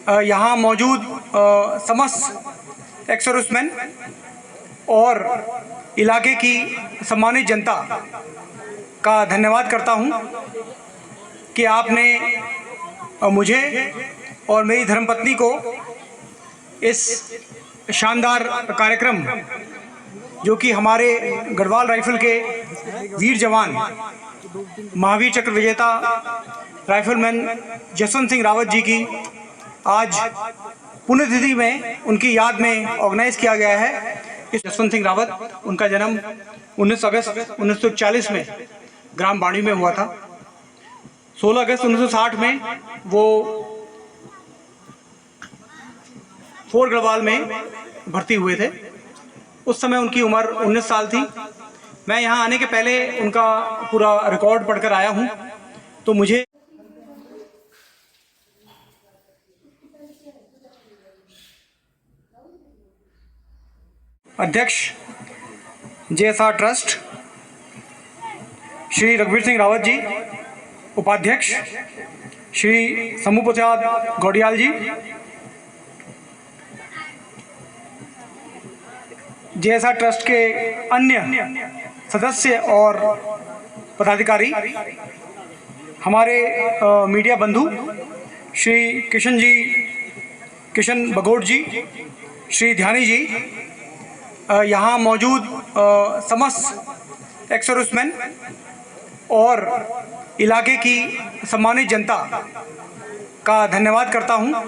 यहाँ मौजूद समस्त एक्स सर्विसमैन और इलाके की सम्मानित जनता का धन्यवाद करता हूँ कि आपने मुझे और मेरी धर्मपत्नी को इस शानदार कार्यक्रम, जो कि हमारे गढ़वाल राइफल के वीर जवान महावीर चक्र विजेता राइफलमैन जसवंत सिंह रावत जी की आज पुण्यतिथि में उनकी याद में ऑर्गेनाइज किया गया है। इस जसवंत सिंह रावत, उनका जन्म 19 अगस्त 1941 में ग्राम बाड़ी में हुआ था। 16 अगस्त 1960 में वो फोर्ट गढ़वाल में भर्ती हुए थे। उस समय उनकी उम्र 19 साल थी। मैं यहाँ आने के पहले उनका पूरा रिकॉर्ड पढ़कर आया हूँ, तो मुझे अध्यक्ष JSR ट्रस्ट श्री रघुवीर सिंह रावत जी, उपाध्यक्ष श्री समूह प्रसाद गौडियाल जी, JSR ट्रस्ट के अन्य सदस्य और पदाधिकारी, हमारे मीडिया बंधु श्री किशन बगोट जी, श्री ध्यानी जी, यहाँ मौजूद समस्त एक्स सर्विसमैन और इलाके की सम्मानित जनता का धन्यवाद करता हूँ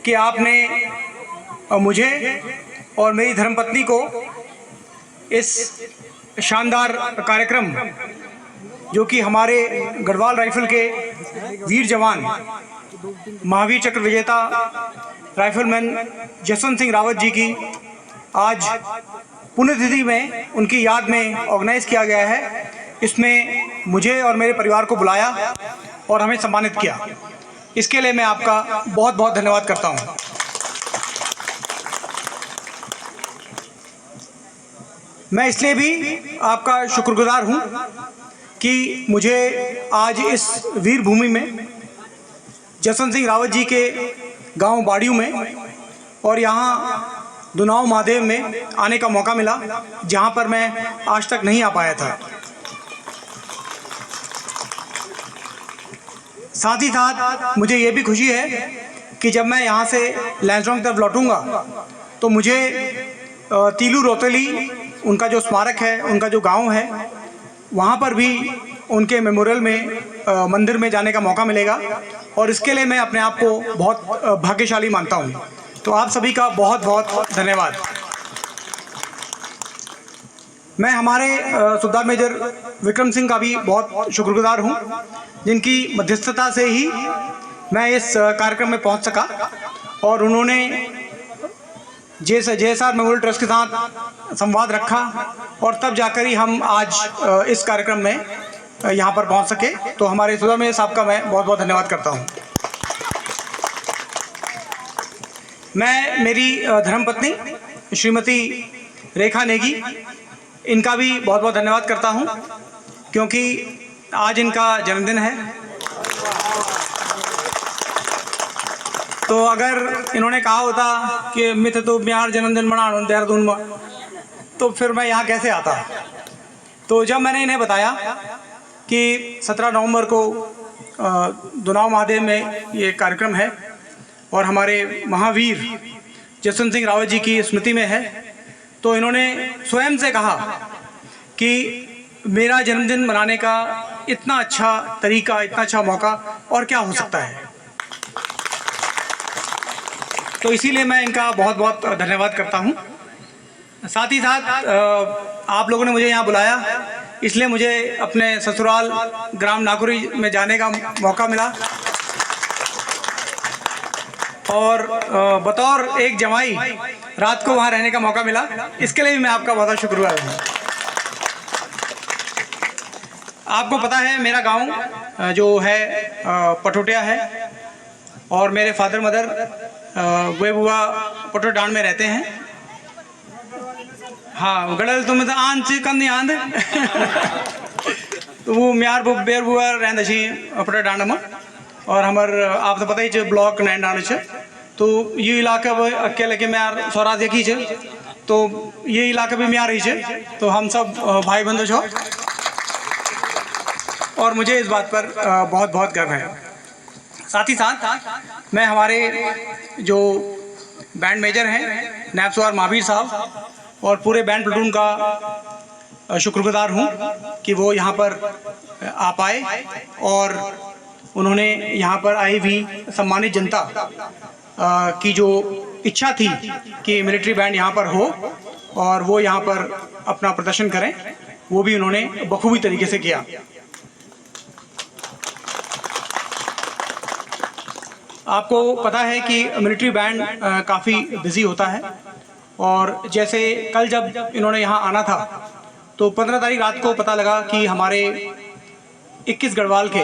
कि आपने मुझे और मेरी धर्मपत्नी को इस शानदार कार्यक्रम, जो कि हमारे गढ़वाल राइफल के वीर जवान महावीर चक्र विजेता राइफलमैन जसवंत सिंह रावत जी की आज पुण्यतिथि में उनकी याद में ऑर्गेनाइज किया गया है। इसमें मुझे और मेरे परिवार को बुलाया और हमें सम्मानित किया। इसके लिए मैं आपका बहुत बहुत धन्यवाद करता हूँ। मैं इसलिए भी आपका शुक्रगुजार हूँ कि मुझे आज इस वीर भूमि में जसवंत सिंह रावत जी के गांव बाड़ियों में और यहाँ दुनाव महादेव में आने का मौका मिला, जहाँ पर मैं आज तक नहीं आ पाया था। साथ ही साथ मुझे ये भी खुशी है कि जब मैं यहाँ से लैंसडौंग की तरफ लौटूंगा तो मुझे तीलू रोतेली, उनका जो स्मारक है, उनका जो गांव है, वहाँ पर भी उनके मेमोरियल में मंदिर में जाने का मौका मिलेगा और इसके लिए मैं अपने आप को बहुत भाग्यशाली मानता हूँ। तो आप सभी का बहुत बहुत धन्यवाद। मैं हमारे सुबेदार मेजर विक्रम सिंह का भी बहुत शुक्रगुजार हूँ, जिनकी मध्यस्थता से ही मैं इस कार्यक्रम में पहुँच सका और उन्होंने JSR मेमोरियल ट्रस्ट के साथ संवाद रखा और तब जाकर ही हम आज इस कार्यक्रम में यहाँ पर पहुँच सके। तो हमारे सुबेदार मेजर साहब का मैं बहुत बहुत धन्यवाद करता हूँ। मैं मेरी धर्मपत्नी श्रीमती रेखा नेगी, इनका भी बहुत बहुत धन्यवाद करता हूँ, क्योंकि आज इनका जन्मदिन है। तो अगर इन्होंने कहा होता कि मित्र तो बिहार जन्मदिन मनाना देहरादून में, तो फिर मैं यहाँ कैसे आता। तो जब मैंने इन्हें बताया कि 17 नवंबर को दुनाव महादेव में ये कार्यक्रम है और हमारे महावीर जसवंत सिंह रावत जी की स्मृति में है, तो इन्होंने स्वयं से कहा कि मेरा जन्मदिन मनाने का इतना अच्छा तरीका, इतना अच्छा मौका और क्या हो सकता है। तो इसीलिए मैं इनका बहुत बहुत धन्यवाद करता हूँ। साथ ही साथ आप लोगों ने मुझे यहाँ बुलाया, इसलिए मुझे अपने ससुराल ग्राम नाकुरी में जाने का मौका मिला और बतौर एक जमाई रात को वहाँ रहने का मौका मिला। इसके लिए भी मैं आपका बहुत शुक्रगुजार हूँ। आपको पता है मेरा गांव जो है पटोटिया है और मेरे फादर मदर वे बुआ पटोडान में रहते हैं। हाँ, गड़ल तुम्हें तो आंद से कंदी आंद तो वो म्यार बेर बुआ रहंदा छी पटोडान में। और हमार आप तो पता ही है ब्लॉक नैनान है तो ये इलाका अकेले के म्यार स्वराज एक ही है तो ये इलाका भी म्यार ही है तो हम सब भाई बंधु छो और मुझे इस बात पर बहुत बहुत गर्व है। साथ ही साथ मैं हमारे जो बैंड मेजर हैं नायब सवार महावीर साहब और पूरे बैंड प्लाटून का शुक्रगुजार हूँ कि वो यहाँ पर आ पाए और उन्होंने यहाँ पर आई हुई सम्मानित जनता की जो इच्छा थी कि मिलिट्री बैंड यहाँ पर हो और वो यहाँ पर अपना प्रदर्शन करें, वो भी उन्होंने बखूबी तरीके से किया। आपको पता है कि मिलिट्री बैंड काफ़ी बिजी होता है और जैसे कल जब इन्होंने यहाँ आना था तो 15 तारीख रात को पता लगा कि हमारे 21 गढ़वाल के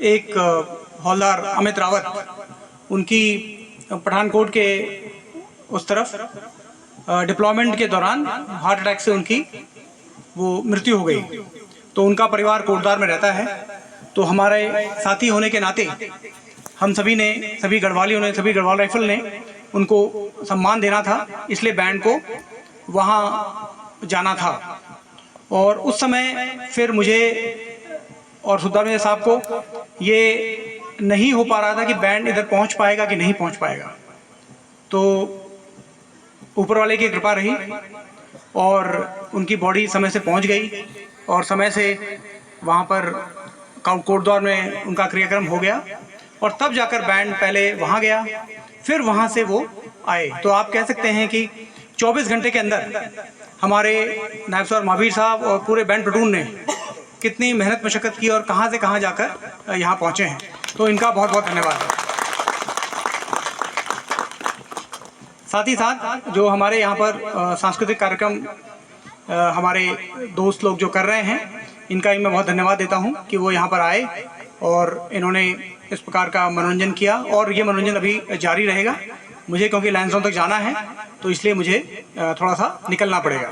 एक हौलदार अमित रावत उनकी पठानकोट के उस तरफ डिप्लॉयमेंट के दौरान हार्ट अटैक से उनकी वो मृत्यु हो गई। तो उनका परिवार कोटद्वार में रहता है तो हमारे साथी होने के नाते हम सभी ने, सभी गढ़वालियों ने, सभी गढ़वाल राइफल ने उनको सम्मान देना था, इसलिए बैंड को वहाँ जाना था। और उस समय फिर मुझे और सुल्तान मियां साहब को ये नहीं हो पा रहा था कि बैंड इधर पहुँच पाएगा कि नहीं पहुँच पाएगा। तो ऊपर वाले की कृपा रही और उनकी बॉडी समय से पहुँच गई और समय से वहाँ पर कोटद्वार में उनका क्रियाक्रम हो गया और तब जाकर बैंड पहले वहाँ गया, फिर वहाँ से वो आए। तो आप कह सकते हैं कि 24 घंटे के अंदर हमारे नायब सवार महावीर साहब और पूरे बैंड प्लाटून ने कितनी मेहनत मशक्क़त की और कहाँ से कहाँ जाकर यहाँ पहुँचे हैं। तो इनका बहुत बहुत धन्यवाद। साथ ही साथ जो हमारे यहाँ पर सांस्कृतिक कार्यक्रम हमारे दोस्त लोग जो कर रहे हैं, इनका भी मैं बहुत धन्यवाद देता हूँ कि वो यहाँ पर आए और इन्होंने इस प्रकार का मनोरंजन किया और ये मनोरंजन अभी जारी रहेगा। मुझे क्योंकि लैंसडाउन तक जाना है तो इसलिए मुझे थोड़ा सा निकलना पड़ेगा।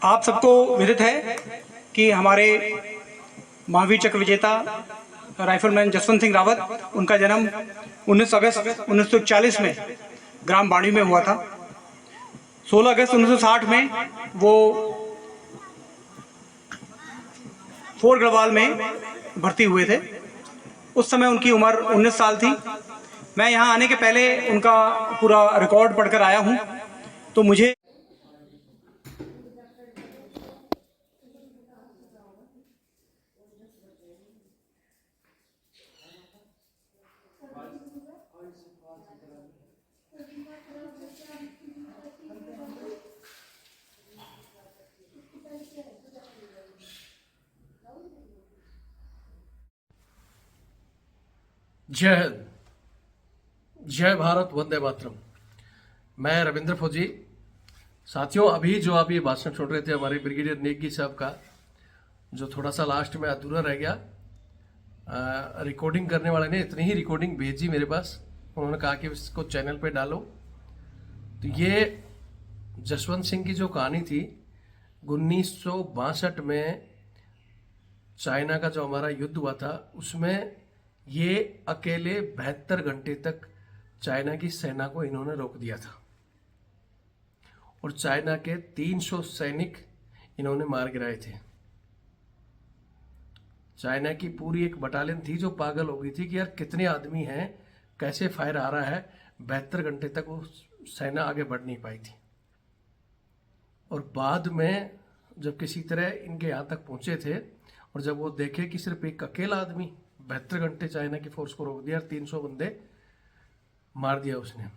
आप सबको विदित है कि हमारे महावीर चक्र विजेता राइफलमैन जसवंत सिंह रावत, उनका जन्म 19 अगस्त 1941 में ग्राम बाड़ी में हुआ था। 16 अगस्त 1960 में वो फोर्ट गढ़वाल में भर्ती हुए थे। उस समय उनकी उम्र 19 साल थी। मैं यहाँ आने के पहले उनका पूरा रिकॉर्ड पढ़कर आया हूँ तो मुझे जय हिंद, जय भारत, वंदे मातरम। मैं रविंद्र फौजी। साथियों, अभी जो आप ये भाषण सुन रहे थे हमारे ब्रिगेडियर नेगी साहब का, जो थोड़ा सा लास्ट में अधूरा रह गया, रिकॉर्डिंग करने वाले ने इतनी ही रिकॉर्डिंग भेजी मेरे पास। उन्होंने कहा कि इसको चैनल पे डालो। तो ये जसवंत सिंह की जो कहानी थी, 1962 में चाइना का जो हमारा युद्ध हुआ था, उसमें ये अकेले 72 घंटे तक चाइना की सेना को इन्होंने रोक दिया था और चाइना के 300 सैनिक इन्होंने मार गिराए थे। चाइना की पूरी एक बटालियन थी जो पागल हो गई थी कि यार कितने आदमी हैं, कैसे फायर आ रहा है। 72 घंटे तक वो सेना आगे बढ़ नहीं पाई थी। और बाद में जब किसी तरह इनके यहाँ तक पहुंचे थे और जब वो देखे कि सिर्फ एक अकेला आदमी 72 घंटे चाइना की फोर्स को रोक दिया, 300 बंदे मार दिया उसने।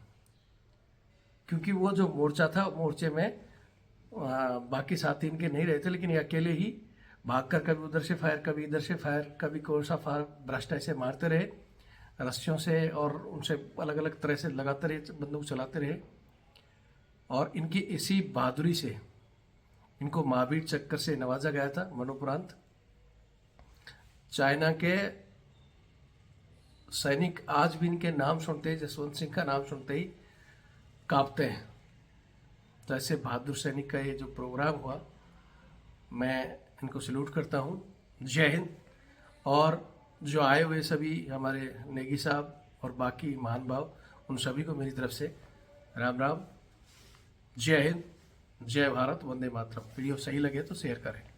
क्योंकि वो जो मोर्चा था, मोर्चे में बाकी साथी इनके नहीं रहे थे, लेकिन ये अकेले ही भागकर कभी उधर से फायर, कभी इधर से फायर, कभी कौन सा फायर ब्रस्ट ऐसे मारते रहे रस्सियों से और उनसे अलग अलग तरह से लगाते रहे, बंदूक चलाते रहे। और इनकी इसी बहादुरी से इनको महावीर चक्र से नवाजा गया था, मरणोपरांत। चाइना के सैनिक आज भी इनके नाम सुनते ही, जसवंत सिंह का नाम सुनते ही कांपते हैं। तो ऐसे बहादुर सैनिक का ये जो प्रोग्राम हुआ मैं इनको सैल्यूट करता हूँ। जय हिंद। और जो आए हुए सभी हमारे नेगी साहब और बाकी महान भाव, उन सभी को मेरी तरफ से राम राम। जय हिंद, जय भारत, वंदे मातरम। वीडियो सही लगे तो शेयर करें।